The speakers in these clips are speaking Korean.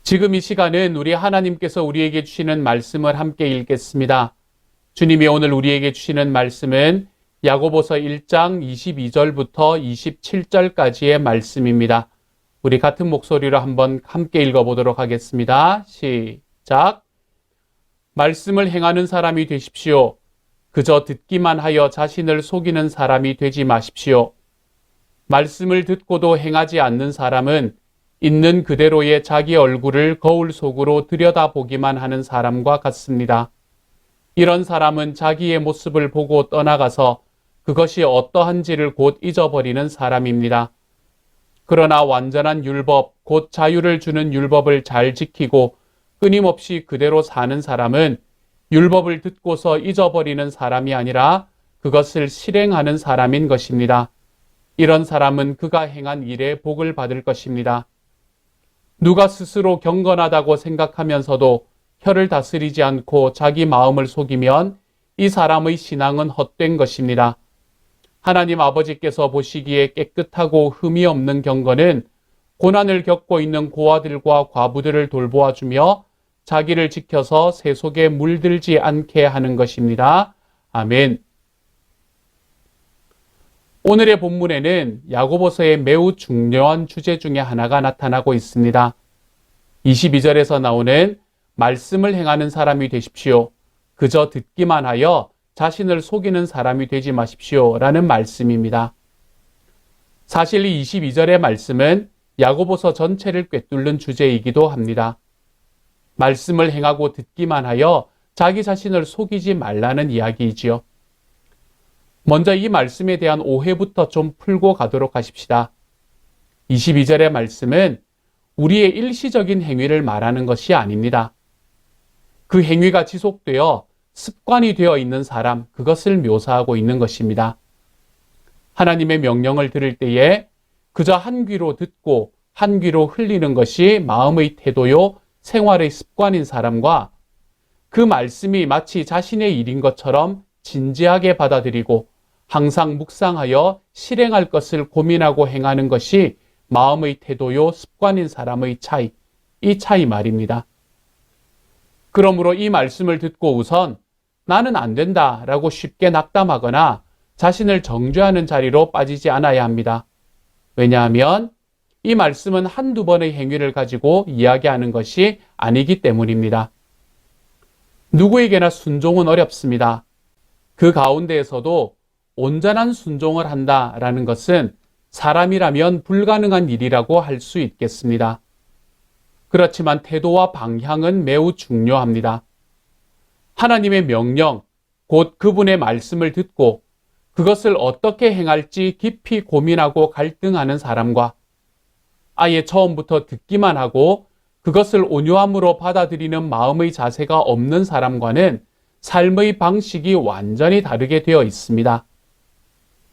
지금 이 시간은 우리 하나님께서 우리에게 주시는 말씀을 함께 읽겠습니다. 주님이 오늘 우리에게 주시는 말씀은 야고보서 1장 22절부터 27절까지의 말씀입니다. 우리 같은 목소리로 한번 함께 읽어보도록 하겠습니다. 시작. 말씀을 행하는 사람이 되십시오. 그저 듣기만 하여 자신을 속이는 사람이 되지 마십시오. 말씀을 듣고도 행하지 않는 사람은 있는 그대로의 자기 얼굴을 거울 속으로 들여다보기만 하는 사람과 같습니다. 이런 사람은 자기의 모습을 보고 떠나가서 그것이 어떠한지를 곧 잊어버리는 사람입니다. 그러나 완전한 율법, 곧 자유를 주는 율법을 잘 지키고 끊임없이 그대로 사는 사람은 율법을 듣고서 잊어버리는 사람이 아니라 그것을 실행하는 사람인 것입니다. 이런 사람은 그가 행한 일에 복을 받을 것입니다. 누가 스스로 경건하다고 생각하면서도 혀를 다스리지 않고 자기 마음을 속이면 이 사람의 신앙은 헛된 것입니다. 하나님 아버지께서 보시기에 깨끗하고 흠이 없는 경건은 고난을 겪고 있는 고아들과 과부들을 돌보아주며 자기를 지켜서 새 속에 물들지 않게 하는 것입니다. 아멘. 오늘의 본문에는 야고보서의 매우 중요한 주제 중에 하나가 나타나고 있습니다. 22절에서 나오는 말씀을 행하는 사람이 되십시오. 그저 듣기만 하여 자신을 속이는 사람이 되지 마십시오. 라는 말씀입니다. 사실 이 22절의 말씀은 야고보서 전체를 꿰뚫는 주제이기도 합니다. 말씀을 행하고 듣기만 하여 자기 자신을 속이지 말라는 이야기이지요. 먼저 이 말씀에 대한 오해부터 좀 풀고 가도록 하십시다. 22절의 말씀은 우리의 일시적인 행위를 말하는 것이 아닙니다. 그 행위가 지속되어 습관이 되어 있는 사람, 그것을 묘사하고 있는 것입니다. 하나님의 명령을 들을 때에 그저 한 귀로 듣고 한 귀로 흘리는 것이 마음의 태도요, 생활의 습관인 사람과 그 말씀이 마치 자신의 일인 것처럼 진지하게 받아들이고 항상 묵상하여 실행할 것을 고민하고 행하는 것이 마음의 태도요 습관인 사람의 차이, 이 차이 말입니다. 그러므로 이 말씀을 듣고 우선 나는 안 된다 라고 쉽게 낙담하거나 자신을 정죄하는 자리로 빠지지 않아야 합니다. 왜냐하면 이 말씀은 한두 번의 행위를 가지고 이야기하는 것이 아니기 때문입니다. 누구에게나 순종은 어렵습니다. 그 가운데에서도 온전한 순종을 한다라는 것은 사람이라면 불가능한 일이라고 할 수 있겠습니다. 그렇지만 태도와 방향은 매우 중요합니다. 하나님의 명령, 곧 그분의 말씀을 듣고 그것을 어떻게 행할지 깊이 고민하고 갈등하는 사람과 아예 처음부터 듣기만 하고 그것을 온유함으로 받아들이는 마음의 자세가 없는 사람과는 삶의 방식이 완전히 다르게 되어 있습니다.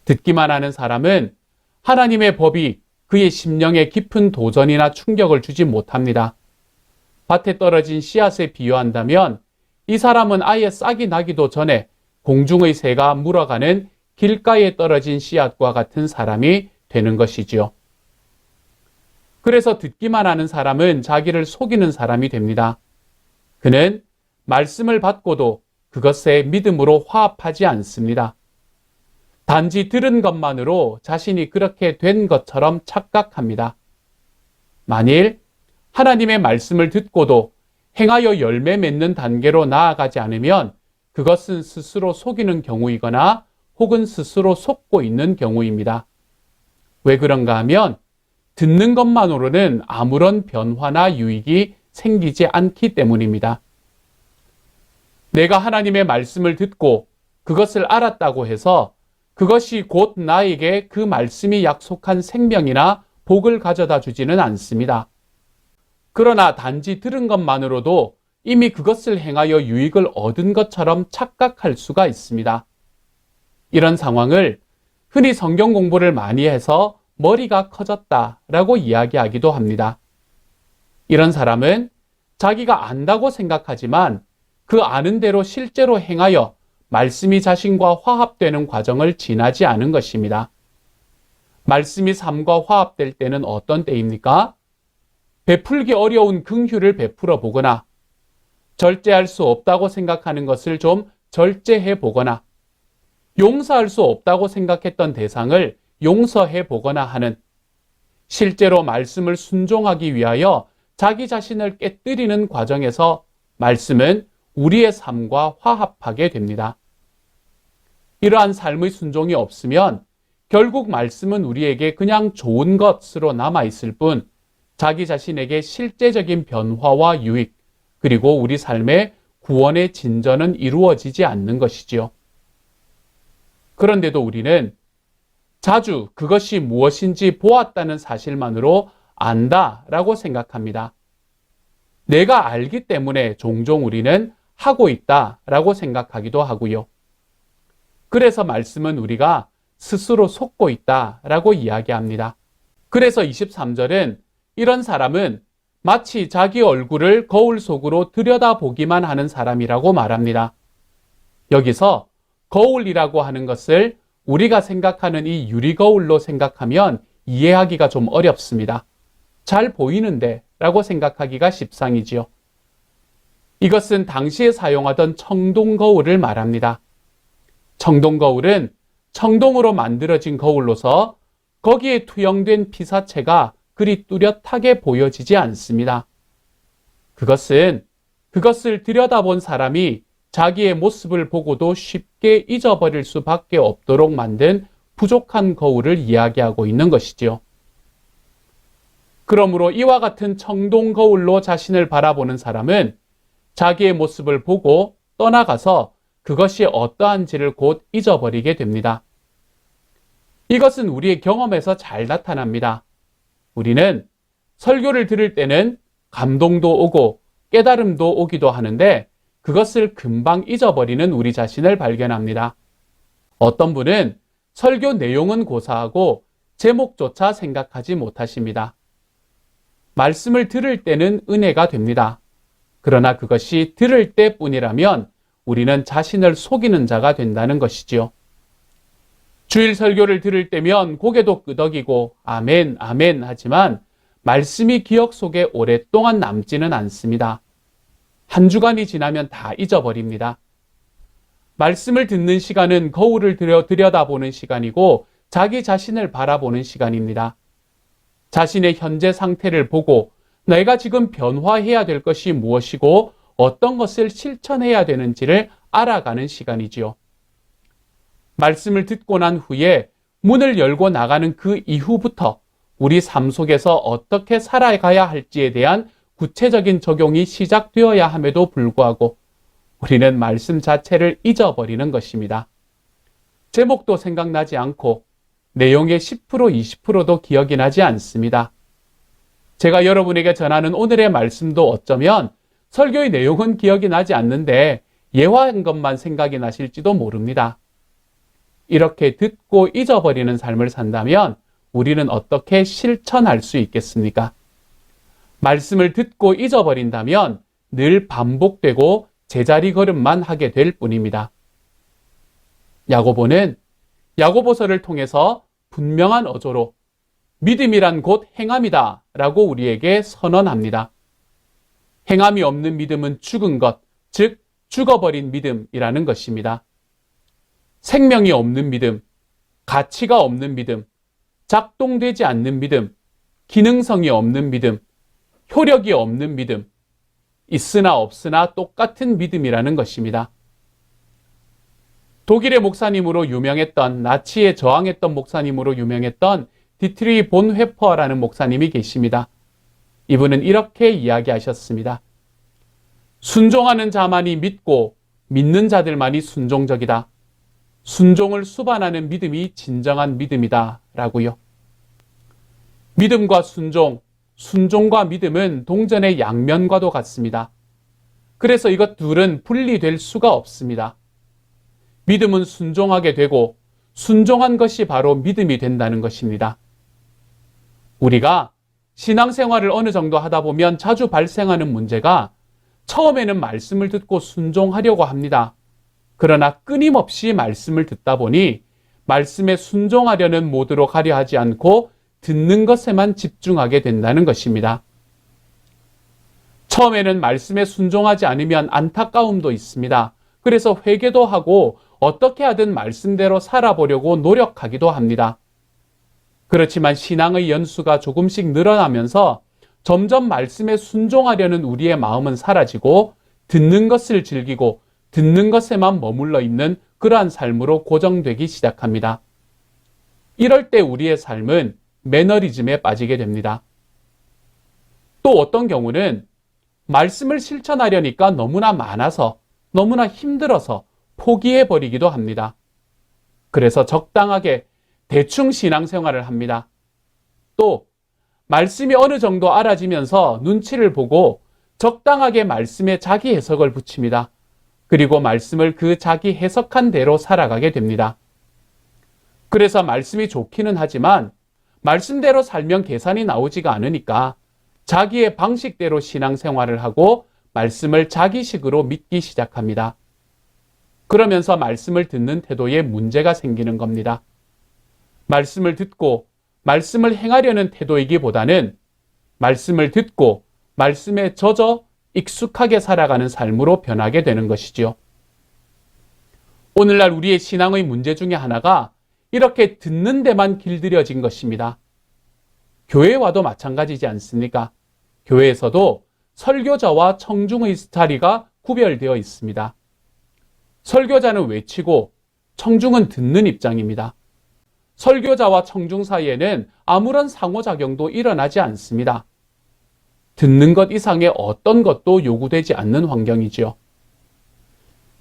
듣기만 하는 사람은 하나님의 법이 그의 심령에 깊은 도전이나 충격을 주지 못합니다. 밭에 떨어진 씨앗에 비유한다면 이 사람은 아예 싹이 나기도 전에 공중의 새가 물어가는 길가에 떨어진 씨앗과 같은 사람이 되는 것이지요. 그래서 듣기만 하는 사람은 자기를 속이는 사람이 됩니다. 그는 말씀을 받고도 그것에 믿음으로 화합하지 않습니다. 단지 들은 것만으로 자신이 그렇게 된 것처럼 착각합니다. 만일 하나님의 말씀을 듣고도 행하여 열매 맺는 단계로 나아가지 않으면 그것은 스스로 속이는 경우이거나 혹은 스스로 속고 있는 경우입니다. 왜 그런가 하면 듣는 것만으로는 아무런 변화나 유익이 생기지 않기 때문입니다. 내가 하나님의 말씀을 듣고 그것을 알았다고 해서 그것이 곧 나에게 그 말씀이 약속한 생명이나 복을 가져다 주지는 않습니다. 그러나 단지 들은 것만으로도 이미 그것을 행하여 유익을 얻은 것처럼 착각할 수가 있습니다. 이런 상황을 흔히 성경 공부를 많이 해서 머리가 커졌다라고 이야기하기도 합니다. 이런 사람은 자기가 안다고 생각하지만 그 아는 대로 실제로 행하여 말씀이 자신과 화합되는 과정을 지나지 않은 것입니다. 말씀이 삶과 화합될 때는 어떤 때입니까? 베풀기 어려운 긍휼을 베풀어 보거나 절제할 수 없다고 생각하는 것을 좀 절제해 보거나 용서할 수 없다고 생각했던 대상을 용서해 보거나 하는 실제로 말씀을 순종하기 위하여 자기 자신을 깨뜨리는 과정에서 말씀은 우리의 삶과 화합하게 됩니다. 이러한 삶의 순종이 없으면 결국 말씀은 우리에게 그냥 좋은 것으로 남아있을 뿐 자기 자신에게 실제적인 변화와 유익, 그리고 우리 삶의 구원의 진전은 이루어지지 않는 것이지요. 그런데도 우리는 자주 그것이 무엇인지 보았다는 사실만으로 안다라고 생각합니다. 내가 알기 때문에 종종 우리는 하고 있다라고 생각하기도 하고요. 그래서 말씀은 우리가 스스로 속고 있다라고 이야기합니다. 그래서 23절은 이런 사람은 마치 자기 얼굴을 거울 속으로 들여다보기만 하는 사람이라고 말합니다. 여기서 거울이라고 하는 것을 우리가 생각하는 이 유리거울로 생각하면 이해하기가 좀 어렵습니다. 잘 보이는데 라고 생각하기가 십상이지요. 이것은 당시에 사용하던 청동거울을 말합니다. 청동거울은 청동으로 만들어진 거울로서 거기에 투영된 피사체가 그리 뚜렷하게 보여지지 않습니다. 그것을 들여다본 사람이 자기의 모습을 보고도 쉽게 잊어버릴 수밖에 없도록 만든 부족한 거울을 이야기하고 있는 것이지요. 그러므로 이와 같은 청동 거울로 자신을 바라보는 사람은 자기의 모습을 보고 떠나가서 그것이 어떠한지를 곧 잊어버리게 됩니다. 이것은 우리의 경험에서 잘 나타납니다. 우리는 설교를 들을 때는 감동도 오고 깨달음도 오기도 하는데 그것을 금방 잊어버리는 우리 자신을 발견합니다. 어떤 분은 설교 내용은 고사하고 제목조차 생각하지 못하십니다. 말씀을 들을 때는 은혜가 됩니다. 그러나 그것이 들을 때뿐이라면 우리는 자신을 속이는 자가 된다는 것이지요. 주일 설교를 들을 때면 고개도 끄덕이고 아멘, 아멘 하지만 말씀이 기억 속에 오랫동안 남지는 않습니다. 한 주간이 지나면 다 잊어버립니다. 말씀을 듣는 시간은 거울을 들여다보는 시간이고 자기 자신을 바라보는 시간입니다. 자신의 현재 상태를 보고 내가 지금 변화해야 될 것이 무엇이고 어떤 것을 실천해야 되는지를 알아가는 시간이지요. 말씀을 듣고 난 후에 문을 열고 나가는 그 이후부터 우리 삶 속에서 어떻게 살아가야 할지에 대한 구체적인 적용이 시작되어야 함에도 불구하고 우리는 말씀 자체를 잊어버리는 것입니다. 제목도 생각나지 않고 내용의 10%, 20%도 기억이 나지 않습니다. 제가 여러분에게 전하는 오늘의 말씀도 어쩌면 설교의 내용은 기억이 나지 않는데 예화한 것만 생각이 나실지도 모릅니다. 이렇게 듣고 잊어버리는 삶을 산다면 우리는 어떻게 실천할 수 있겠습니까? 말씀을 듣고 잊어버린다면 늘 반복되고 제자리 걸음만 하게 될 뿐입니다. 야고보는 야고보서를 통해서 분명한 어조로 믿음이란 곧 행함이다 라고 우리에게 선언합니다. 행함이 없는 믿음은 죽은 것, 즉 죽어버린 믿음이라는 것입니다. 생명이 없는 믿음, 가치가 없는 믿음, 작동되지 않는 믿음, 기능성이 없는 믿음, 효력이 없는 믿음, 있으나 없으나 똑같은 믿음이라는 것입니다. 독일의 목사님으로 유명했던, 나치에 저항했던 목사님으로 유명했던 디트리 본 회퍼라는 목사님이 계십니다. 이분은 이렇게 이야기하셨습니다. 순종하는 자만이 믿고 믿는 자들만이 순종적이다. 순종을 수반하는 믿음이 진정한 믿음이다 라고요. 믿음과 순종, 순종과 믿음은 동전의 양면과도 같습니다. 그래서 이것 둘은 분리될 수가 없습니다. 믿음은 순종하게 되고 순종한 것이 바로 믿음이 된다는 것입니다. 우리가 신앙생활을 어느 정도 하다 보면 자주 발생하는 문제가 처음에는 말씀을 듣고 순종하려고 합니다. 그러나 끊임없이 말씀을 듣다 보니 말씀에 순종하려는 모드로 가려 하지 않고 듣는 것에만 집중하게 된다는 것입니다. 처음에는 말씀에 순종하지 않으면 안타까움도 있습니다. 그래서 회개도 하고 어떻게 하든 말씀대로 살아보려고 노력하기도 합니다. 그렇지만 신앙의 연수가 조금씩 늘어나면서 점점 말씀에 순종하려는 우리의 마음은 사라지고 듣는 것을 즐기고 듣는 것에만 머물러 있는 그러한 삶으로 고정되기 시작합니다. 이럴 때 우리의 삶은 매너리즘에 빠지게 됩니다. 또 어떤 경우는 말씀을 실천하려니까 너무나 많아서 너무나 힘들어서 포기해버리기도 합니다. 그래서 적당하게 대충 신앙생활을 합니다. 또 말씀이 어느 정도 알아지면서 눈치를 보고 적당하게 말씀에 자기 해석을 붙입니다. 그리고 말씀을 그 자기 해석한 대로 살아가게 됩니다. 그래서 말씀이 좋기는 하지만 말씀대로 살면 계산이 나오지가 않으니까 자기의 방식대로 신앙생활을 하고 말씀을 자기식으로 믿기 시작합니다. 그러면서 말씀을 듣는 태도에 문제가 생기는 겁니다. 말씀을 듣고 말씀을 행하려는 태도이기보다는 말씀을 듣고 말씀에 젖어 익숙하게 살아가는 삶으로 변하게 되는 것이지요. 오늘날 우리의 신앙의 문제 중에 하나가 이렇게 듣는 데만 길들여진 것입니다. 교회에 와도 마찬가지지 않습니까? 교회에서도 설교자와 청중의 자리가 구별되어 있습니다. 설교자는 외치고 청중은 듣는 입장입니다. 설교자와 청중 사이에는 아무런 상호작용도 일어나지 않습니다. 듣는 것 이상의 어떤 것도 요구되지 않는 환경이지요.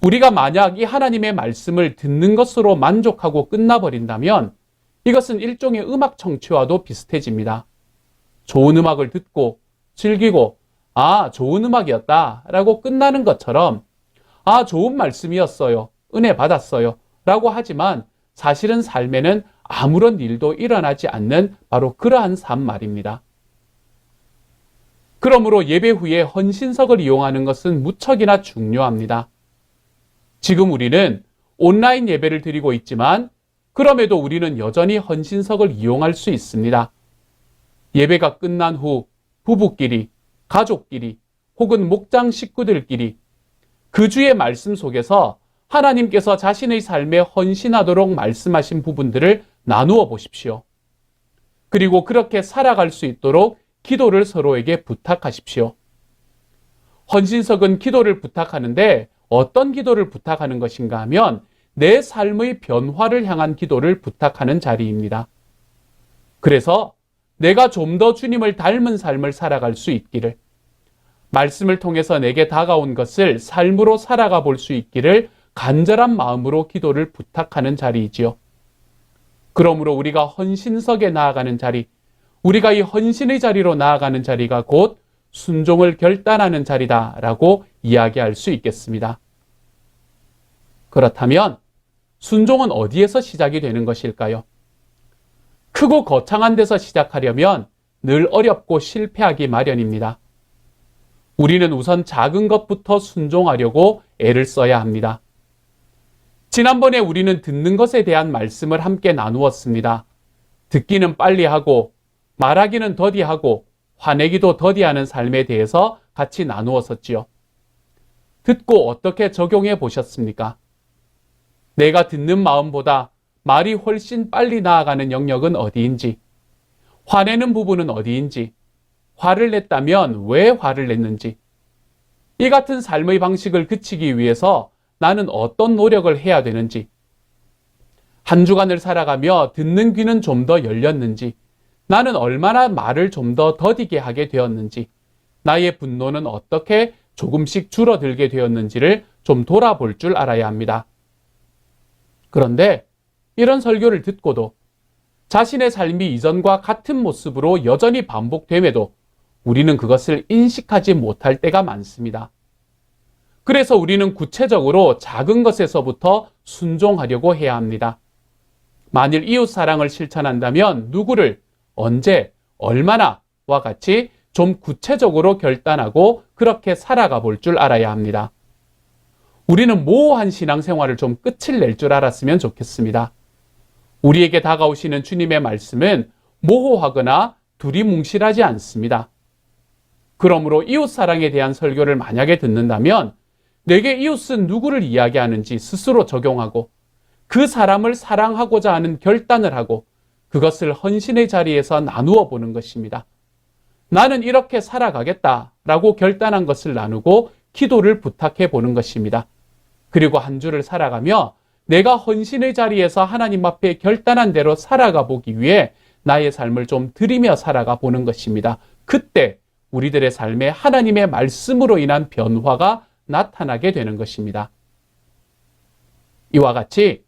우리가 만약 이 하나님의 말씀을 듣는 것으로 만족하고 끝나버린다면 이것은 일종의 음악 청취와도 비슷해집니다. 좋은 음악을 듣고 즐기고 좋은 음악이었다 라고 끝나는 것처럼 좋은 말씀이었어요. 은혜 받았어요. 라고 하지만 사실은 삶에는 아무런 일도 일어나지 않는 바로 그러한 삶 말입니다. 그러므로 예배 후에 헌신석을 이용하는 것은 무척이나 중요합니다. 지금 우리는 온라인 예배를 드리고 있지만 그럼에도 우리는 여전히 헌신석을 이용할 수 있습니다. 예배가 끝난 후 부부끼리, 가족끼리, 혹은 목장 식구들끼리 그 주의 말씀 속에서 하나님께서 자신의 삶에 헌신하도록 말씀하신 부분들을 나누어 보십시오. 그리고 그렇게 살아갈 수 있도록 기도를 서로에게 부탁하십시오. 헌신석은 기도를 부탁하는데 어떤 기도를 부탁하는 것인가 하면 내 삶의 변화를 향한 기도를 부탁하는 자리입니다. 그래서 내가 좀 더 주님을 닮은 삶을 살아갈 수 있기를, 말씀을 통해서 내게 다가온 것을 삶으로 살아가 볼 수 있기를 간절한 마음으로 기도를 부탁하는 자리이지요. 그러므로 우리가 헌신석에 나아가는 자리, 우리가 이 헌신의 자리로 나아가는 자리가 곧 순종을 결단하는 자리다라고 이야기할 수 있겠습니다. 그렇다면 순종은 어디에서 시작이 되는 것일까요? 크고 거창한 데서 시작하려면 늘 어렵고 실패하기 마련입니다. 우리는 우선 작은 것부터 순종하려고 애를 써야 합니다. 지난번에 우리는 듣는 것에 대한 말씀을 함께 나누었습니다. 듣기는 빨리 하고 말하기는 더디하고 화내기도 더디하는 삶에 대해서 같이 나누었었지요. 듣고 어떻게 적용해 보셨습니까? 내가 듣는 마음보다 말이 훨씬 빨리 나아가는 영역은 어디인지, 화내는 부분은 어디인지, 화를 냈다면 왜 화를 냈는지, 이 같은 삶의 방식을 그치기 위해서 나는 어떤 노력을 해야 되는지, 한 주간을 살아가며 듣는 귀는 좀 더 열렸는지, 나는 얼마나 말을 좀 더 더디게 하게 되었는지, 나의 분노는 어떻게 조금씩 줄어들게 되었는지를 좀 돌아볼 줄 알아야 합니다. 그런데 이런 설교를 듣고도 자신의 삶이 이전과 같은 모습으로 여전히 반복됨에도 우리는 그것을 인식하지 못할 때가 많습니다. 그래서 우리는 구체적으로 작은 것에서부터 순종하려고 해야 합니다. 만일 이웃사랑을 실천한다면 누구를, 언제, 얼마나와 같이 좀 구체적으로 결단하고 그렇게 살아가 볼 줄 알아야 합니다. 우리는 모호한 신앙생활을 좀 끝을 낼 줄 알았으면 좋겠습니다. 우리에게 다가오시는 주님의 말씀은 모호하거나 두리뭉실하지 않습니다. 그러므로 이웃사랑에 대한 설교를 만약에 듣는다면 내게 이웃은 누구를 이야기하는지 스스로 적용하고 그 사람을 사랑하고자 하는 결단을 하고 그것을 헌신의 자리에서 나누어 보는 것입니다. 나는 이렇게 살아가겠다라고 결단한 것을 나누고 기도를 부탁해 보는 것입니다. 그리고 한 주를 살아가며 내가 헌신의 자리에서 하나님 앞에 결단한 대로 살아가 보기 위해 나의 삶을 좀 드리며 살아가 보는 것입니다. 그때 우리들의 삶에 하나님의 말씀으로 인한 변화가 나타나게 되는 것입니다. 이와 같이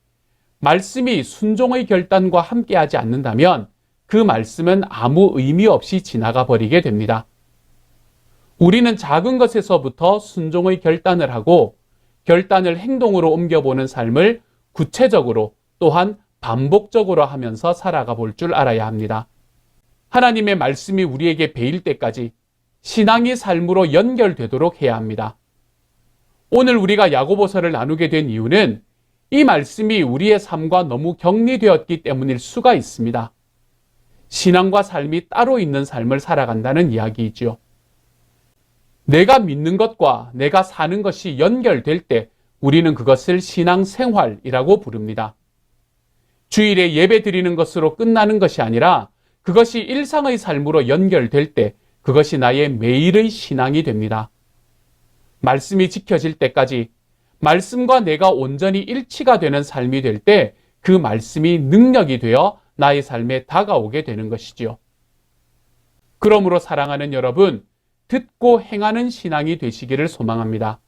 말씀이 순종의 결단과 함께하지 않는다면 그 말씀은 아무 의미 없이 지나가 버리게 됩니다. 우리는 작은 것에서부터 순종의 결단을 하고 결단을 행동으로 옮겨보는 삶을 구체적으로 또한 반복적으로 하면서 살아가 볼 줄 알아야 합니다. 하나님의 말씀이 우리에게 배일 때까지 신앙이 삶으로 연결되도록 해야 합니다. 오늘 우리가 야고보서를 나누게 된 이유는 이 말씀이 우리의 삶과 너무 격리되었기 때문일 수가 있습니다. 신앙과 삶이 따로 있는 삶을 살아간다는 이야기이지요. 내가 믿는 것과 내가 사는 것이 연결될 때 우리는 그것을 신앙생활이라고 부릅니다. 주일에 예배 드리는 것으로 끝나는 것이 아니라 그것이 일상의 삶으로 연결될 때 그것이 나의 매일의 신앙이 됩니다. 말씀이 지켜질 때까지 말씀과 내가 온전히 일치가 되는 삶이 될 때 그 말씀이 능력이 되어 나의 삶에 다가오게 되는 것이지요. 그러므로 사랑하는 여러분, 듣고 행하는 신앙이 되시기를 소망합니다.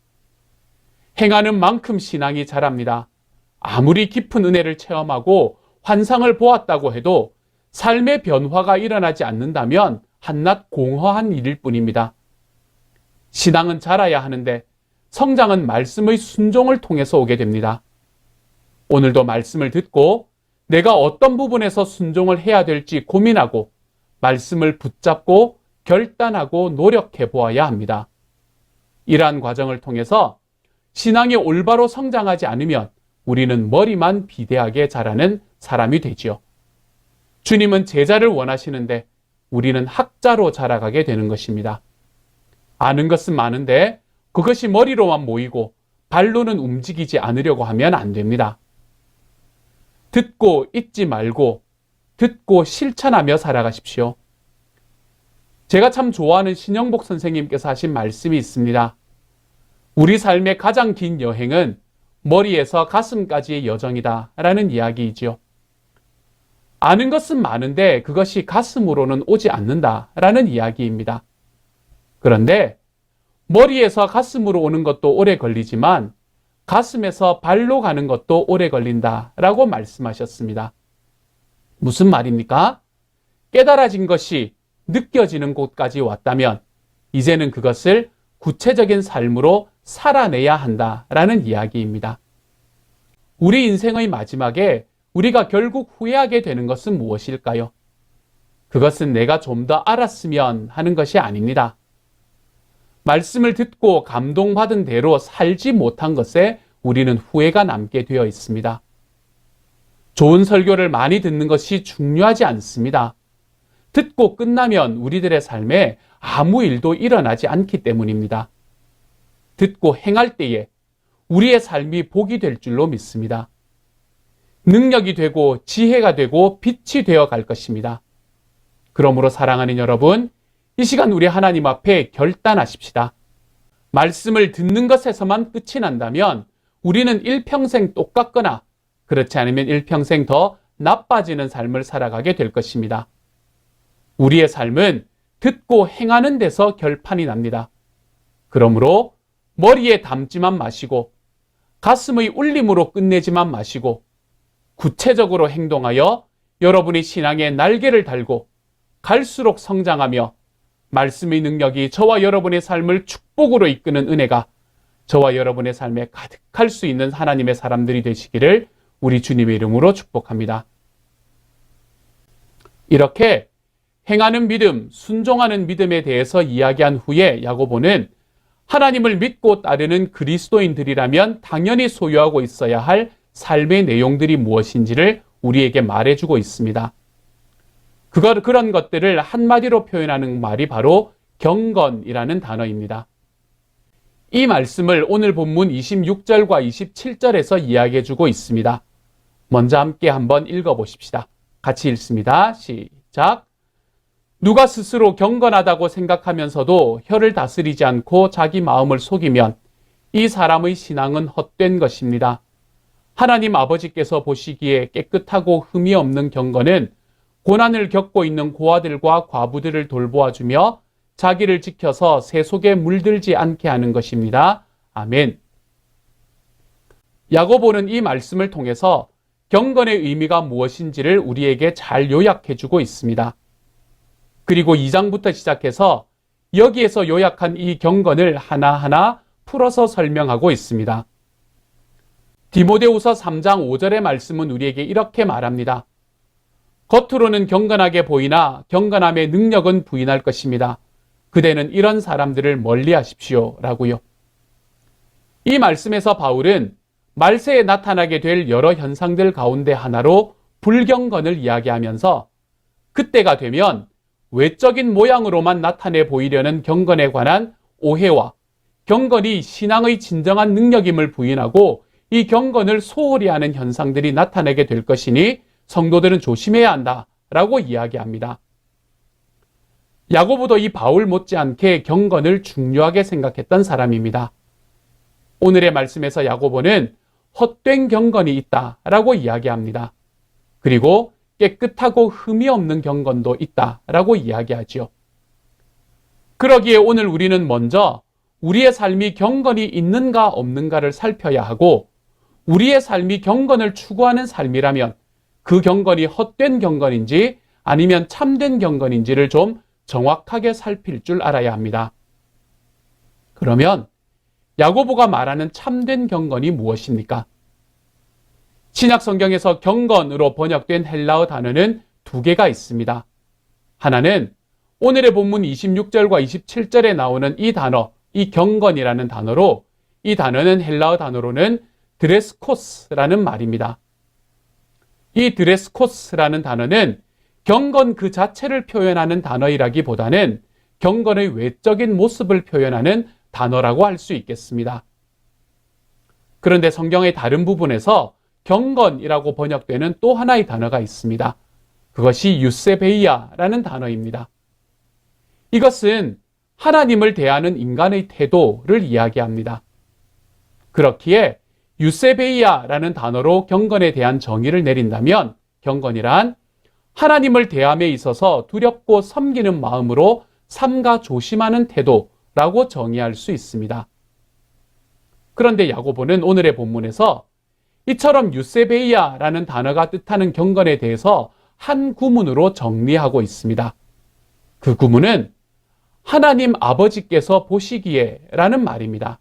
행하는 만큼 신앙이 자랍니다. 아무리 깊은 은혜를 체험하고 환상을 보았다고 해도 삶의 변화가 일어나지 않는다면 한낱 공허한 일일 뿐입니다. 신앙은 자라야 하는데 성장은 말씀의 순종을 통해서 오게 됩니다. 오늘도 말씀을 듣고 내가 어떤 부분에서 순종을 해야 될지 고민하고 말씀을 붙잡고 결단하고 노력해 보아야 합니다. 이러한 과정을 통해서 신앙이 올바로 성장하지 않으면 우리는 머리만 비대하게 자라는 사람이 되지요. 주님은 제자를 원하시는데 우리는 학자로 자라가게 되는 것입니다. 아는 것은 많은데 그것이 머리로만 모이고 발로는 움직이지 않으려고 하면 안 됩니다. 듣고 잊지 말고 듣고 실천하며 살아가십시오. 제가 참 좋아하는 신영복 선생님께서 하신 말씀이 있습니다. 우리 삶의 가장 긴 여행은 머리에서 가슴까지의 여정이다 라는 이야기이지요. 아는 것은 많은데 그것이 가슴으로는 오지 않는다 라는 이야기입니다. 그런데 머리에서 가슴으로 오는 것도 오래 걸리지만 가슴에서 발로 가는 것도 오래 걸린다 라고 말씀하셨습니다. 무슨 말입니까? 깨달아진 것이 느껴지는 곳까지 왔다면 이제는 그것을 구체적인 삶으로 살아내야 한다라는 이야기입니다. 우리 인생의 마지막에 우리가 결국 후회하게 되는 것은 무엇일까요? 그것은 내가 좀 더 알았으면 하는 것이 아닙니다. 말씀을 듣고 감동받은 대로 살지 못한 것에 우리는 후회가 남게 되어 있습니다. 좋은 설교를 많이 듣는 것이 중요하지 않습니다. 듣고 끝나면 우리들의 삶에 아무 일도 일어나지 않기 때문입니다. 듣고 행할 때에 우리의 삶이 복이 될 줄로 믿습니다. 능력이 되고 지혜가 되고 빛이 되어 갈 것입니다. 그러므로 사랑하는 여러분, 이 시간 우리 하나님 앞에 결단하십시다. 말씀을 듣는 것에서만 끝이 난다면 우리는 일평생 똑같거나 그렇지 않으면 일평생 더 나빠지는 삶을 살아가게 될 것입니다. 우리의 삶은 듣고 행하는 데서 결판이 납니다. 그러므로 머리에 담지만 마시고 가슴의 울림으로 끝내지만 마시고 구체적으로 행동하여 여러분의 신앙에 날개를 달고 갈수록 성장하며 말씀의 능력이 저와 여러분의 삶을 축복으로 이끄는 은혜가 저와 여러분의 삶에 가득할 수 있는 하나님의 사람들이 되시기를 우리 주님의 이름으로 축복합니다. 이렇게 행하는 믿음, 순종하는 믿음에 대해서 이야기한 후에 야고보는 하나님을 믿고 따르는 그리스도인들이라면 당연히 소유하고 있어야 할 삶의 내용들이 무엇인지를 우리에게 말해주고 있습니다. 그런 것들을 한마디로 표현하는 말이 바로 경건이라는 단어입니다. 이 말씀을 오늘 본문 26절과 27절에서 이야기해주고 있습니다. 먼저 함께 한번 읽어보십시다. 같이 읽습니다. 시작. 누가 스스로 경건하다고 생각하면서도 혀를 다스리지 않고 자기 마음을 속이면 이 사람의 신앙은 헛된 것입니다. 하나님 아버지께서 보시기에 깨끗하고 흠이 없는 경건은 고난을 겪고 있는 고아들과 과부들을 돌보아주며 자기를 지켜서 새 속에 물들지 않게 하는 것입니다. 아멘. 야고보는 이 말씀을 통해서 경건의 의미가 무엇인지를 우리에게 잘 요약해주고 있습니다. 그리고 2장부터 시작해서 여기에서 요약한 이 경건을 하나하나 풀어서 설명하고 있습니다. 디모데후서 3장 5절의 말씀은 우리에게 이렇게 말합니다. 겉으로는 경건하게 보이나 경건함의 능력은 부인할 것입니다. 그대는 이런 사람들을 멀리하십시오. 라고요. 이 말씀에서 바울은 말세에 나타나게 될 여러 현상들 가운데 하나로 불경건을 이야기하면서 그때가 되면 외적인 모양으로만 나타내 보이려는 경건에 관한 오해와 경건이 신앙의 진정한 능력임을 부인하고 이 경건을 소홀히 하는 현상들이 나타나게 될 것이니 성도들은 조심해야 한다라고 이야기합니다. 야고보도 이 바울 못지않게 경건을 중요하게 생각했던 사람입니다. 오늘의 말씀에서 야고보는 헛된 경건이 있다라고 이야기합니다. 그리고 깨끗하고 흠이 없는 경건도 있다라고 이야기하지요. 그러기에 오늘 우리는 먼저 우리의 삶이 경건이 있는가 없는가를 살펴야 하고 우리의 삶이 경건을 추구하는 삶이라면 그 경건이 헛된 경건인지 아니면 참된 경건인지를 좀 정확하게 살필 줄 알아야 합니다. 그러면 야고보가 말하는 참된 경건이 무엇입니까? 신약 성경에서 경건으로 번역된 헬라어 단어는 두 개가 있습니다. 하나는 오늘의 본문 26절과 27절에 나오는 이 단어, 이 경건이라는 단어로 이 단어는 헬라어 단어로는 드레스코스라는 말입니다. 이 드레스코스라는 단어는 경건 그 자체를 표현하는 단어이라기보다는 경건의 외적인 모습을 표현하는 단어라고 할 수 있겠습니다. 그런데 성경의 다른 부분에서 경건이라고 번역되는 또 하나의 단어가 있습니다. 그것이 유세베이아라는 단어입니다. 이것은 하나님을 대하는 인간의 태도를 이야기합니다. 그렇기에 유세베이아라는 단어로 경건에 대한 정의를 내린다면 경건이란 하나님을 대함에 있어서 두렵고 섬기는 마음으로 삼가 조심하는 태도라고 정의할 수 있습니다. 그런데 야고보는 오늘의 본문에서 이처럼 유세베이아라는 단어가 뜻하는 경건에 대해서 한 구문으로 정리하고 있습니다. 그 구문은 하나님 아버지께서 보시기에 라는 말입니다.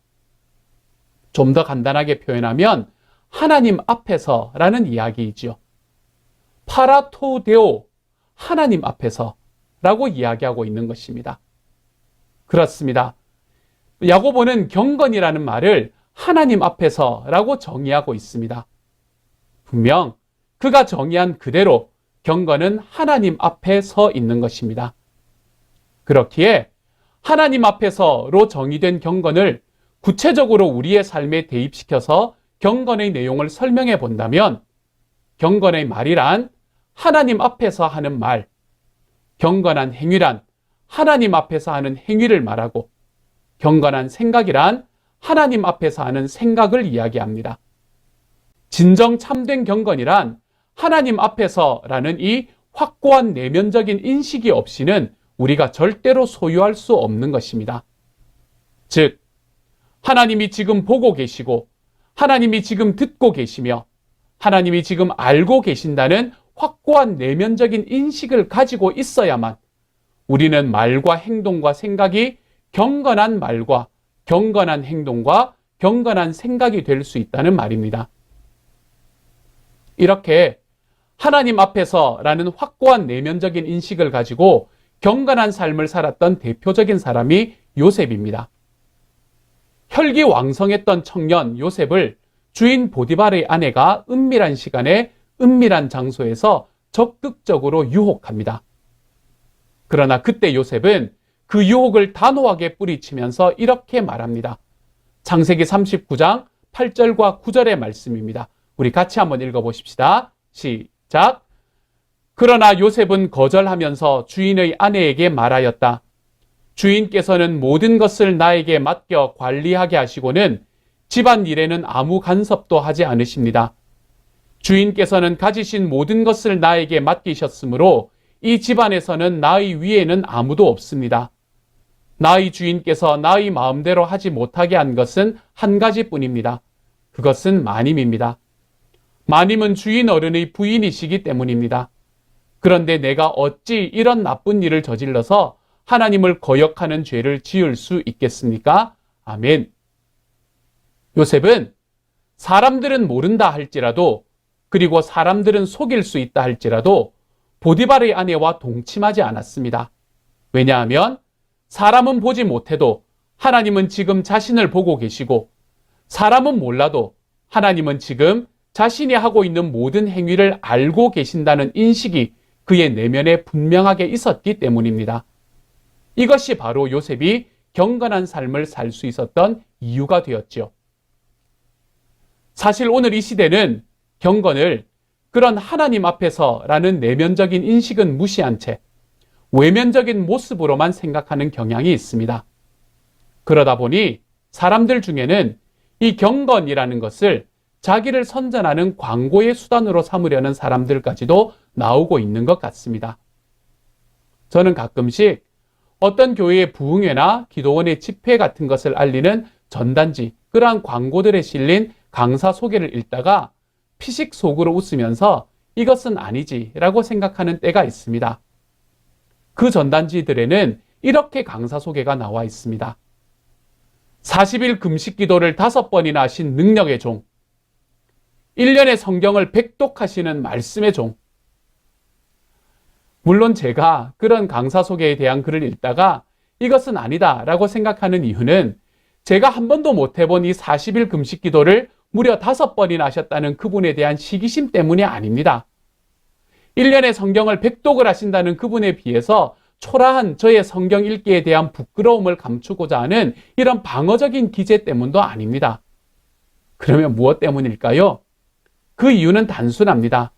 좀 더 간단하게 표현하면 하나님 앞에서 라는 이야기이지요. 파라토데오, 하나님 앞에서 라고 이야기하고 있는 것입니다. 그렇습니다. 야고보는 경건이라는 말을 하나님 앞에서 라고 정의하고 있습니다. 분명 그가 정의한 그대로 경건은 하나님 앞에 서 있는 것입니다. 그렇기에 하나님 앞에서로 정의된 경건을 구체적으로 우리의 삶에 대입시켜서 경건의 내용을 설명해 본다면 경건의 말이란 하나님 앞에서 하는 말, 경건한 행위란 하나님 앞에서 하는 행위를 말하고 경건한 생각이란 하나님 앞에서 하는 생각을 이야기합니다. 진정 참된 경건이란 하나님 앞에서라는 이 확고한 내면적인 인식이 없이는 우리가 절대로 소유할 수 없는 것입니다. 즉, 하나님이 지금 보고 계시고 하나님이 지금 듣고 계시며 하나님이 지금 알고 계신다는 확고한 내면적인 인식을 가지고 있어야만 우리는 말과 행동과 생각이 경건한 말과 경건한 행동과 경건한 생각이 될 수 있다는 말입니다. 이렇게 하나님 앞에서라는 확고한 내면적인 인식을 가지고 경건한 삶을 살았던 대표적인 사람이 요셉입니다. 혈기왕성했던 청년 요셉을 주인 보디발의 아내가 은밀한 시간에 은밀한 장소에서 적극적으로 유혹합니다. 그러나 그때 요셉은 그 유혹을 단호하게 뿌리치면서 이렇게 말합니다. 창세기 39장 8절과 9절의 말씀입니다. 우리 같이 한번 읽어보십시다. 시작. 그러나 요셉은 거절하면서 주인의 아내에게 말하였다. 주인께서는 모든 것을 나에게 맡겨 관리하게 하시고는 집안 일에는 아무 간섭도 하지 않으십니다. 주인께서는 가지신 모든 것을 나에게 맡기셨으므로 이 집안에서는 나의 위에는 아무도 없습니다. 나의 주인께서 나의 마음대로 하지 못하게 한 것은 한 가지뿐입니다. 그것은 마님입니다. 마님은 주인 어른의 부인이시기 때문입니다. 그런데 내가 어찌 이런 나쁜 일을 저질러서 하나님을 거역하는 죄를 지을 수 있겠습니까? 아멘. 요셉은 사람들은 모른다 할지라도, 그리고 사람들은 속일 수 있다 할지라도 보디발의 아내와 동침하지 않았습니다. 왜냐하면 사람은 보지 못해도 하나님은 지금 자신을 보고 계시고, 사람은 몰라도 하나님은 지금 자신이 하고 있는 모든 행위를 알고 계신다는 인식이 그의 내면에 분명하게 있었기 때문입니다. 이것이 바로 요셉이 경건한 삶을 살 수 있었던 이유가 되었죠. 사실 오늘 이 시대는 경건을 그런 하나님 앞에서라는 내면적인 인식은 무시한 채 외면적인 모습으로만 생각하는 경향이 있습니다. 그러다 보니 사람들 중에는 이 경건이라는 것을 자기를 선전하는 광고의 수단으로 삼으려는 사람들까지도 나오고 있는 것 같습니다. 저는 가끔씩 어떤 교회의 부흥회나 기도원의 집회 같은 것을 알리는 전단지, 그러한 광고들에 실린 강사 소개를 읽다가 피식 속으로 웃으면서 이것은 아니지 라고 생각하는 때가 있습니다. 그 전단지들에는 이렇게 강사 소개가 나와 있습니다. 40일 금식 기도를 5번이나 하신 능력의 종, 1년에 성경을 백독하시는 말씀의 종. 물론 제가 그런 강사 소개에 대한 글을 읽다가 이것은 아니다 라고 생각하는 이유는 제가 한 번도 못 해본 이 40일 금식 기도를 무려 5번이나 하셨다는 그분에 대한 시기심 때문이 아닙니다. 1년에 성경을 백독을 하신다는 그분에 비해서 초라한 저의 성경 읽기에 대한 부끄러움을 감추고자 하는 이런 방어적인 기제 때문도 아닙니다. 그러면 무엇 때문일까요? 그 이유는 단순합니다.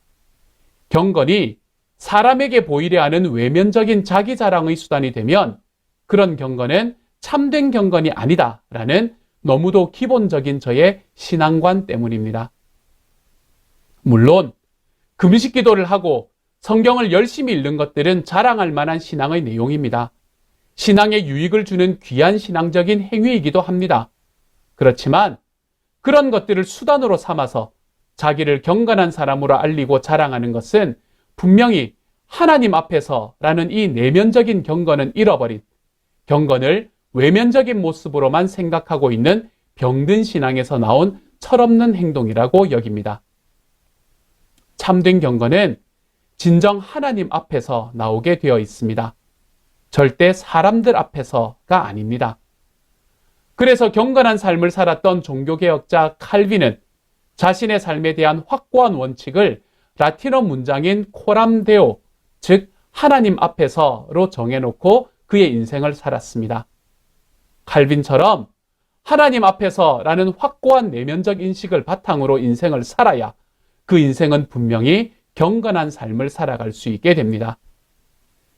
경건이 사람에게 보이려 하는 외면적인 자기 자랑의 수단이 되면 그런 경건은 참된 경건이 아니다라는 너무도 기본적인 저의 신앙관 때문입니다. 물론 금식 기도를 하고 성경을 열심히 읽는 것들은 자랑할 만한 신앙의 내용입니다. 신앙에 유익을 주는 귀한 신앙적인 행위이기도 합니다. 그렇지만 그런 것들을 수단으로 삼아서 자기를 경건한 사람으로 알리고 자랑하는 것은 분명히 하나님 앞에서라는 이 내면적인 경건은 잃어버린, 경건을 외면적인 모습으로만 생각하고 있는 병든 신앙에서 나온 철없는 행동이라고 여깁니다. 참된 경건은 진정 하나님 앞에서 나오게 되어 있습니다. 절대 사람들 앞에서가 아닙니다. 그래서 경건한 삶을 살았던 종교개혁자 칼빈은 자신의 삶에 대한 확고한 원칙을 라틴어 문장인 코람 데오, 즉 하나님 앞에서로 정해놓고 그의 인생을 살았습니다. 칼빈처럼 하나님 앞에서라는 확고한 내면적 인식을 바탕으로 인생을 살아야 그 인생은 분명히 경건한 삶을 살아갈 수 있게 됩니다.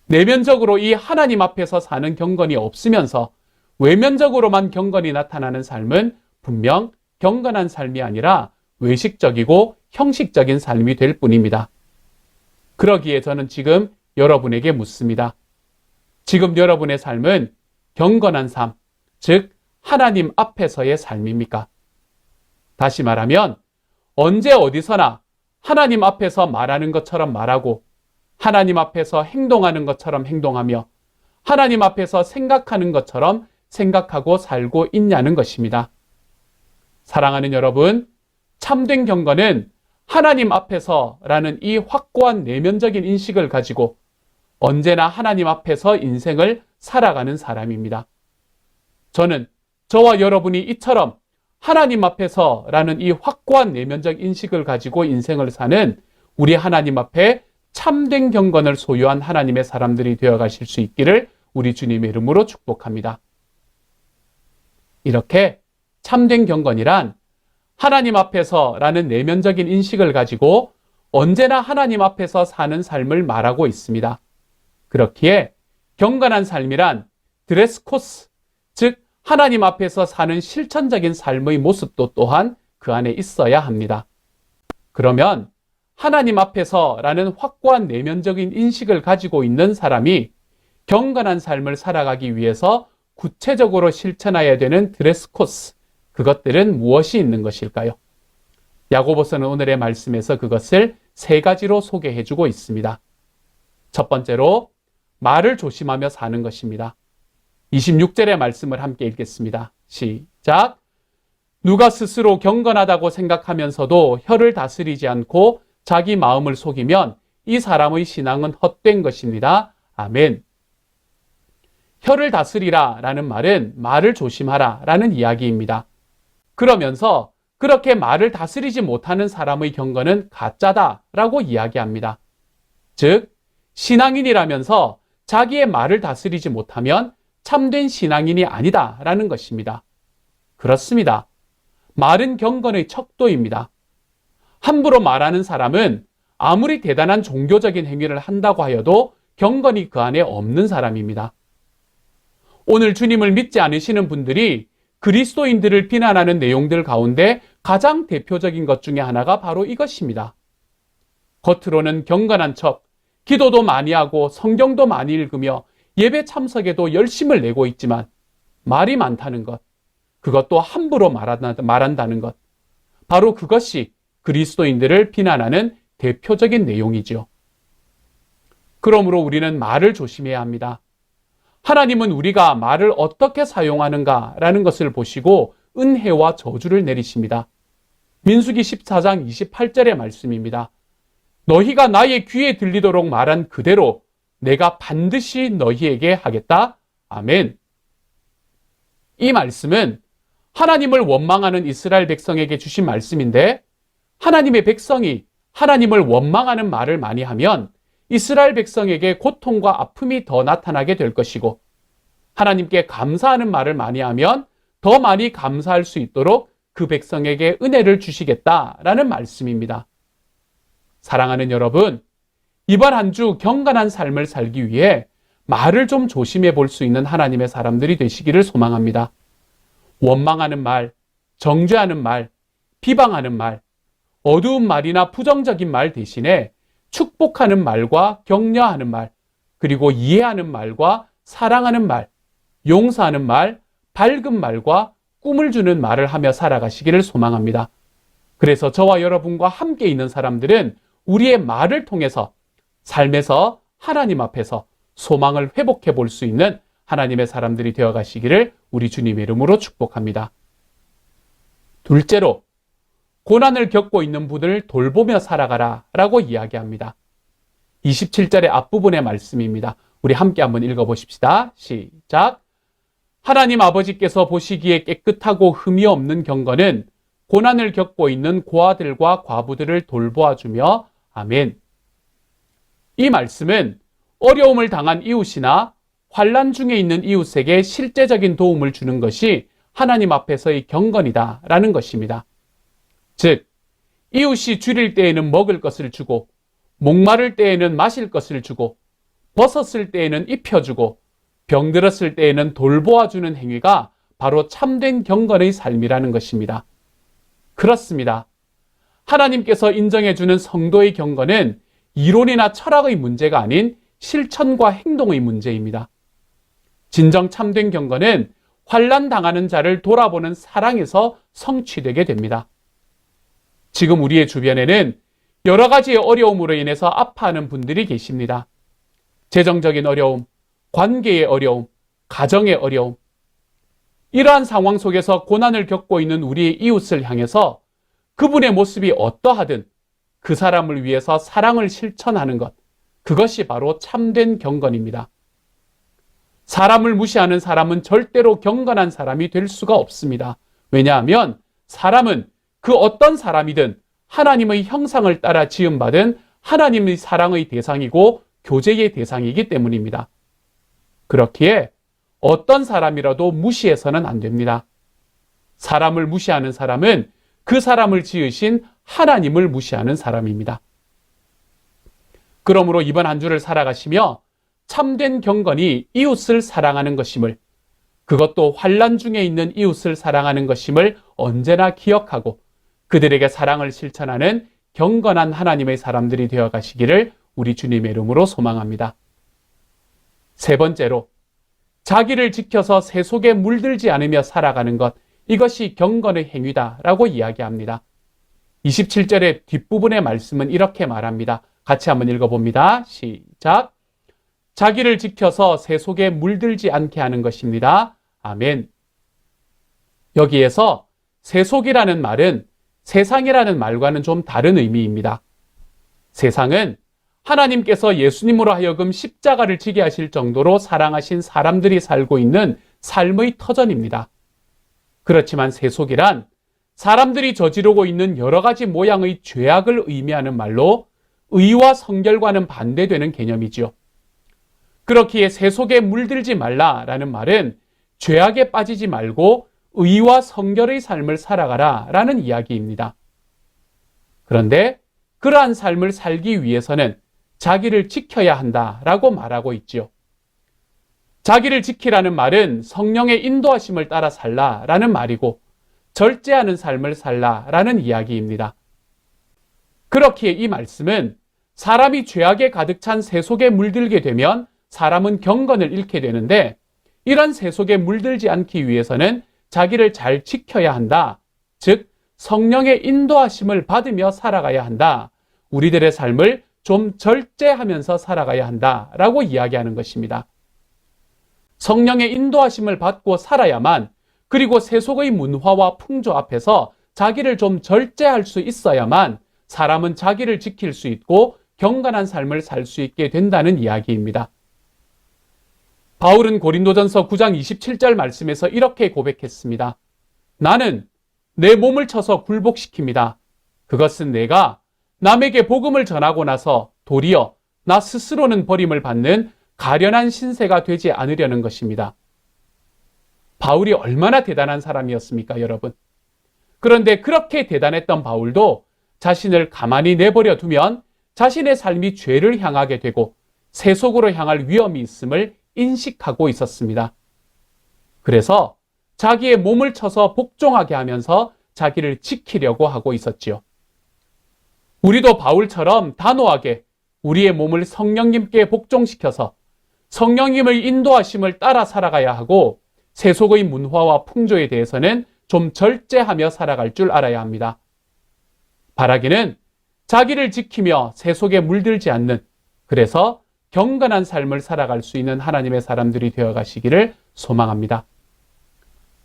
내면적으로 이 하나님 앞에서 사는 경건이 없으면서 외면적으로만 경건이 나타나는 삶은 분명 경건한 삶이 아니라 외식적이고 형식적인 삶이 될 뿐입니다. 그러기에 저는 지금 여러분에게 묻습니다. 지금 여러분의 삶은 경건한 삶, 즉 하나님 앞에서의 삶입니까? 다시 말하면 언제 어디서나 하나님 앞에서 말하는 것처럼 말하고 하나님 앞에서 행동하는 것처럼 행동하며 하나님 앞에서 생각하는 것처럼 생각하고 살고 있냐는 것입니다. 사랑하는 여러분, 참된 경건은 하나님 앞에서라는 이 확고한 내면적인 인식을 가지고 언제나 하나님 앞에서 인생을 살아가는 사람입니다. 저는 저와 여러분이 이처럼 하나님 앞에서라는 이 확고한 내면적 인식을 가지고 인생을 사는 우리 하나님 앞에 참된 경건을 소유한 하나님의 사람들이 되어 가실 수 있기를 우리 주님의 이름으로 축복합니다. 이렇게 참된 경건이란 하나님 앞에서라는 내면적인 인식을 가지고 언제나 하나님 앞에서 사는 삶을 말하고 있습니다. 그렇기에 경건한 삶이란 드레스 코스, 즉 하나님 앞에서 사는 실천적인 삶의 모습도 또한 그 안에 있어야 합니다. 그러면 하나님 앞에서라는 확고한 내면적인 인식을 가지고 있는 사람이 경건한 삶을 살아가기 위해서 구체적으로 실천해야 되는 드레스 코스, 그것들은 무엇이 있는 것일까요? 야고보서는 오늘의 말씀에서 그것을 3가지로 소개해주고 있습니다. 첫 번째로 말을 조심하며 사는 것입니다. 26절의 말씀을 함께 읽겠습니다. 시작! 누가 스스로 경건하다고 생각하면서도 혀를 다스리지 않고 자기 마음을 속이면 이 사람의 신앙은 헛된 것입니다. 아멘. 혀를 다스리라 라는 말은 말을 조심하라 라는 이야기입니다. 그러면서 그렇게 말을 다스리지 못하는 사람의 경건은 가짜다 라고 이야기합니다. 즉, 신앙인이라면서 자기의 말을 다스리지 못하면 참된 신앙인이 아니다 라는 것입니다. 그렇습니다. 말은 경건의 척도입니다. 함부로 말하는 사람은 아무리 대단한 종교적인 행위를 한다고 하여도 경건이 그 안에 없는 사람입니다. 오늘 주님을 믿지 않으시는 분들이 그리스도인들을 비난하는 내용들 가운데 가장 대표적인 것 중에 하나가 바로 이것입니다. 겉으로는 경건한 척, 기도도 많이 하고 성경도 많이 읽으며 예배 참석에도 열심을 내고 있지만 말이 많다는 것, 그것도 함부로 말한다는 것, 바로 그것이 그리스도인들을 비난하는 대표적인 내용이죠. 그러므로 우리는 말을 조심해야 합니다. 하나님은 우리가 말을 어떻게 사용하는가라는 것을 보시고 은혜와 저주를 내리십니다. 민수기 14장 28절의 말씀입니다. 너희가 나의 귀에 들리도록 말한 그대로 내가 반드시 너희에게 하겠다. 아멘. 이 말씀은 하나님을 원망하는 이스라엘 백성에게 주신 말씀인데, 하나님의 백성이 하나님을 원망하는 말을 많이 하면 이스라엘 백성에게 고통과 아픔이 더 나타나게 될 것이고, 하나님께 감사하는 말을 많이 하면 더 많이 감사할 수 있도록 그 백성에게 은혜를 주시겠다라는 말씀입니다. 사랑하는 여러분, 이번 한 주 경건한 삶을 살기 위해 말을 좀 조심해 볼 수 있는 하나님의 사람들이 되시기를 소망합니다. 원망하는 말, 정죄하는 말, 비방하는 말, 어두운 말이나 부정적인 말 대신에 축복하는 말과 격려하는 말, 그리고 이해하는 말과 사랑하는 말, 용서하는 말, 밝은 말과 꿈을 주는 말을 하며 살아가시기를 소망합니다. 그래서 저와 여러분과 함께 있는 사람들은 우리의 말을 통해서 삶에서 하나님 앞에서 소망을 회복해 볼 수 있는 하나님의 사람들이 되어 가시기를 우리 주님의 이름으로 축복합니다. 둘째로, 고난을 겪고 있는 분을 돌보며 살아가라 라고 이야기합니다. 27절의 앞부분의 말씀입니다. 우리 함께 한번 읽어보십시다. 시작! 하나님 아버지께서 보시기에 깨끗하고 흠이 없는 경건은 고난을 겪고 있는 고아들과 과부들을 돌보아주며 아멘. 이 말씀은 어려움을 당한 이웃이나 환난 중에 있는 이웃에게 실제적인 도움을 주는 것이 하나님 앞에서의 경건이다라는 것입니다. 즉, 이웃이 줄일 때에는 먹을 것을 주고, 목마를 때에는 마실 것을 주고, 벗었을 때에는 입혀주고, 병들었을 때에는 돌보아주는 행위가 바로 참된 경건의 삶이라는 것입니다. 그렇습니다. 하나님께서 인정해주는 성도의 경건은 이론이나 철학의 문제가 아닌 실천과 행동의 문제입니다. 진정 참된 경건은 환난 당하는 자를 돌아보는 사랑에서 성취되게 됩니다. 지금 우리의 주변에는 여러 가지의 어려움으로 인해서 아파하는 분들이 계십니다. 재정적인 어려움, 관계의 어려움, 가정의 어려움. 이러한 상황 속에서 고난을 겪고 있는 우리의 이웃을 향해서 그분의 모습이 어떠하든 그 사람을 위해서 사랑을 실천하는 것, 그것이 바로 참된 경건입니다. 사람을 무시하는 사람은 절대로 경건한 사람이 될 수가 없습니다. 왜냐하면 사람은 그 어떤 사람이든 하나님의 형상을 따라 지음받은 하나님의 사랑의 대상이고 교제의 대상이기 때문입니다. 그렇기에 어떤 사람이라도 무시해서는 안 됩니다. 사람을 무시하는 사람은 그 사람을 지으신 하나님을 무시하는 사람입니다. 그러므로 이번 한 주를 살아가시며 참된 경건이 이웃을 사랑하는 것임을, 그것도 환난 중에 있는 이웃을 사랑하는 것임을 언제나 기억하고 그들에게 사랑을 실천하는 경건한 하나님의 사람들이 되어 가시기를 우리 주님의 이름으로 소망합니다. 세 번째로, 자기를 지켜서 세 속에 물들지 않으며 살아가는 것, 이것이 경건의 행위다라고 이야기합니다. 27절의 뒷부분의 말씀은 이렇게 말합니다. 같이 한번 읽어봅니다. 시작. 자기를 지켜서 세 속에 물들지 않게 하는 것입니다. 아멘. 여기에서 세 속이라는 말은 세상이라는 말과는 좀 다른 의미입니다. 세상은 하나님께서 예수님으로 하여금 십자가를 지게 하실 정도로 사랑하신 사람들이 살고 있는 삶의 터전입니다. 그렇지만 세속이란 사람들이 저지르고 있는 여러 가지 모양의 죄악을 의미하는 말로 의와 성결과는 반대되는 개념이지요. 그렇기에 세속에 물들지 말라라는 말은 죄악에 빠지지 말고 의와 성결의 삶을 살아가라 라는 이야기입니다. 그런데 그러한 삶을 살기 위해서는 자기를 지켜야 한다라고 말하고 있지요. 자기를 지키라는 말은 성령의 인도하심을 따라 살라라는 말이고 절제하는 삶을 살라라는 이야기입니다. 그렇기에 이 말씀은 사람이 죄악에 가득 찬 새 속에 물들게 되면 사람은 경건을 잃게 되는데, 이런 새 속에 물들지 않기 위해서는 자기를 잘 지켜야 한다. 즉 성령의 인도하심을 받으며 살아가야 한다. 우리들의 삶을 좀 절제하면서 살아가야 한다라고 이야기하는 것입니다. 성령의 인도하심을 받고 살아야만, 그리고 세속의 문화와 풍조 앞에서 자기를 좀 절제할 수 있어야만 사람은 자기를 지킬 수 있고 경건한 삶을 살 수 있게 된다는 이야기입니다. 바울은 고린도전서 9장 27절 말씀에서 이렇게 고백했습니다. 나는 내 몸을 쳐서 굴복시킵니다. 그것은 내가 남에게 복음을 전하고 나서 도리어 나 스스로는 버림을 받는 가련한 신세가 되지 않으려는 것입니다. 바울이 얼마나 대단한 사람이었습니까, 여러분? 그런데 그렇게 대단했던 바울도 자신을 가만히 내버려 두면 자신의 삶이 죄를 향하게 되고 세속으로 향할 위험이 있음을 인식하고 있었습니다. 그래서 자기의 몸을 쳐서 복종하게 하면서 자기를 지키려고 하고 있었지요. 우리도 바울처럼 단호하게 우리의 몸을 성령님께 복종시켜서 성령님의 인도하심을 따라 살아가야 하고, 세속의 문화와 풍조에 대해서는 좀 절제하며 살아갈 줄 알아야 합니다. 바라기는 자기를 지키며 세속에 물들지 않는, 그래서 경건한 삶을 살아갈 수 있는 하나님의 사람들이 되어 가시기를 소망합니다.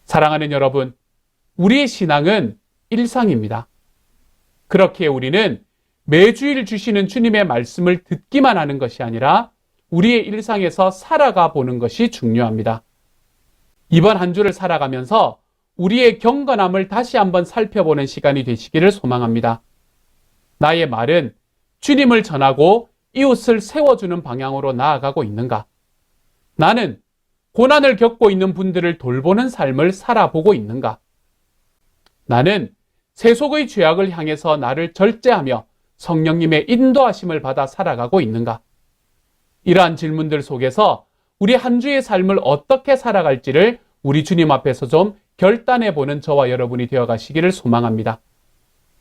사랑하는 여러분, 우리의 신앙은 일상입니다. 그렇기에 우리는 매주일 주시는 주님의 말씀을 듣기만 하는 것이 아니라 우리의 일상에서 살아가 보는 것이 중요합니다. 이번 한 주를 살아가면서 우리의 경건함을 다시 한번 살펴보는 시간이 되시기를 소망합니다. 나의 말은 주님을 전하고 이웃을 세워주는 방향으로 나아가고 있는가? 나는 고난을 겪고 있는 분들을 돌보는 삶을 살아보고 있는가? 나는 세속의 죄악을 향해서 나를 절제하며 성령님의 인도하심을 받아 살아가고 있는가? 이러한 질문들 속에서 우리 한 주의 삶을 어떻게 살아갈지를 우리 주님 앞에서 좀 결단해보는 저와 여러분이 되어 가시기를 소망합니다.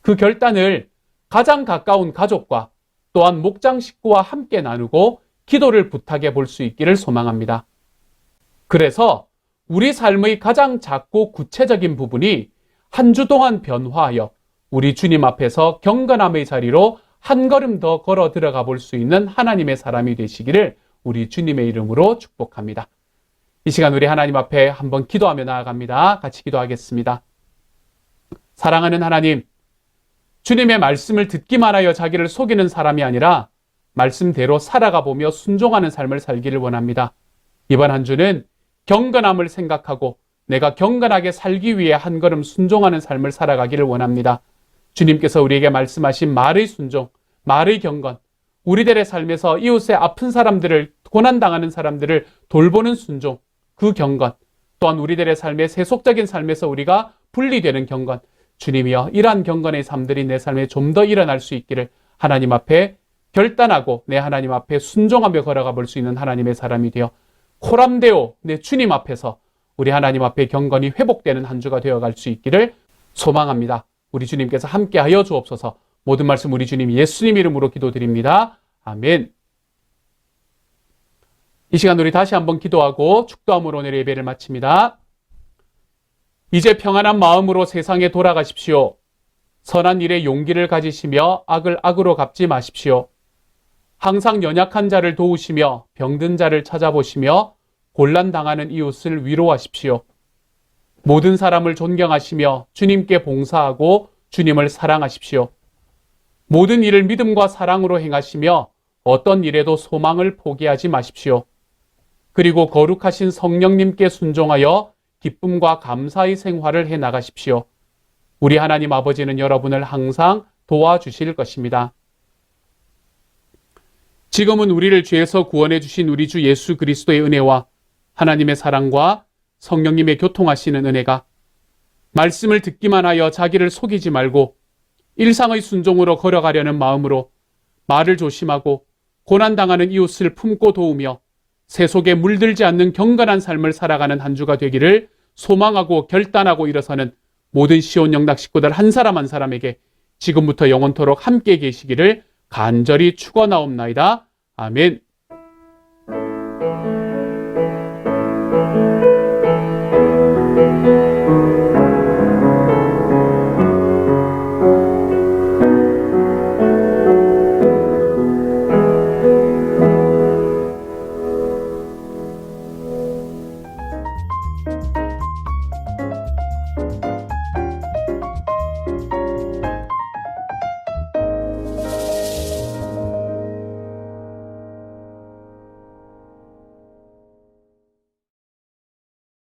그 결단을 가장 가까운 가족과 또한 목장 식구와 함께 나누고 기도를 부탁해 볼 수 있기를 소망합니다. 그래서 우리 삶의 가장 작고 구체적인 부분이 한 주 동안 변화하여 우리 주님 앞에서 경건함의 자리로 한 걸음 더 걸어 들어가 볼 수 있는 하나님의 사람이 되시기를 우리 주님의 이름으로 축복합니다. 이 시간 우리 하나님 앞에 한번 기도하며 나아갑니다. 같이 기도하겠습니다. 사랑하는 하나님, 주님의 말씀을 듣기만 하여 자기를 속이는 사람이 아니라 말씀대로 살아가 보며 순종하는 삶을 살기를 원합니다. 이번 한 주는 경건함을 생각하고 내가 경건하게 살기 위해 한 걸음 순종하는 삶을 살아가기를 원합니다. 주님께서 우리에게 말씀하신 말의 순종, 말의 경건, 우리들의 삶에서 이웃의 아픈 사람들을 고난당하는 사람들을 돌보는 순종, 그 경건, 또한 우리들의 삶의 세속적인 삶에서 우리가 분리되는 경건, 주님이여 이러한 경건의 삶들이 내 삶에 좀 더 일어날 수 있기를 하나님 앞에 결단하고 내 하나님 앞에 순종하며 걸어가 볼 수 있는 하나님의 사람이 되어 코람데오 내 주님 앞에서 우리 하나님 앞에 경건이 회복되는 한 주가 되어갈 수 있기를 소망합니다. 우리 주님께서 함께하여 주옵소서. 모든 말씀 우리 주님 예수님 이름으로 기도드립니다. 아멘. 이 시간 우리 다시 한번 기도하고 축도함으로 오늘의 예배를 마칩니다. 이제 평안한 마음으로 세상에 돌아가십시오. 선한 일에 용기를 가지시며 악을 악으로 갚지 마십시오. 항상 연약한 자를 도우시며 병든 자를 찾아보시며 곤란당하는 이웃을 위로하십시오. 모든 사람을 존경하시며 주님께 봉사하고 주님을 사랑하십시오. 모든 일을 믿음과 사랑으로 행하시며 어떤 일에도 소망을 포기하지 마십시오. 그리고 거룩하신 성령님께 순종하여 기쁨과 감사의 생활을 해 나가십시오. 우리 하나님 아버지는 여러분을 항상 도와주실 것입니다. 지금은 우리를 죄에서 구원해 주신 우리 주 예수 그리스도의 은혜와 하나님의 사랑과 성령님의 교통하시는 은혜가 말씀을 듣기만 하여 자기를 속이지 말고 일상의 순종으로 걸어가려는 마음으로 말을 조심하고 고난당하는 이웃을 품고 도우며 세속에 물들지 않는 경건한 삶을 살아가는 한 주가 되기를 소망하고 결단하고 일어서는 모든 시온 영락 식구들 한 사람 한 사람에게 지금부터 영원토록 함께 계시기를 간절히 축원하옵나이다. 아멘.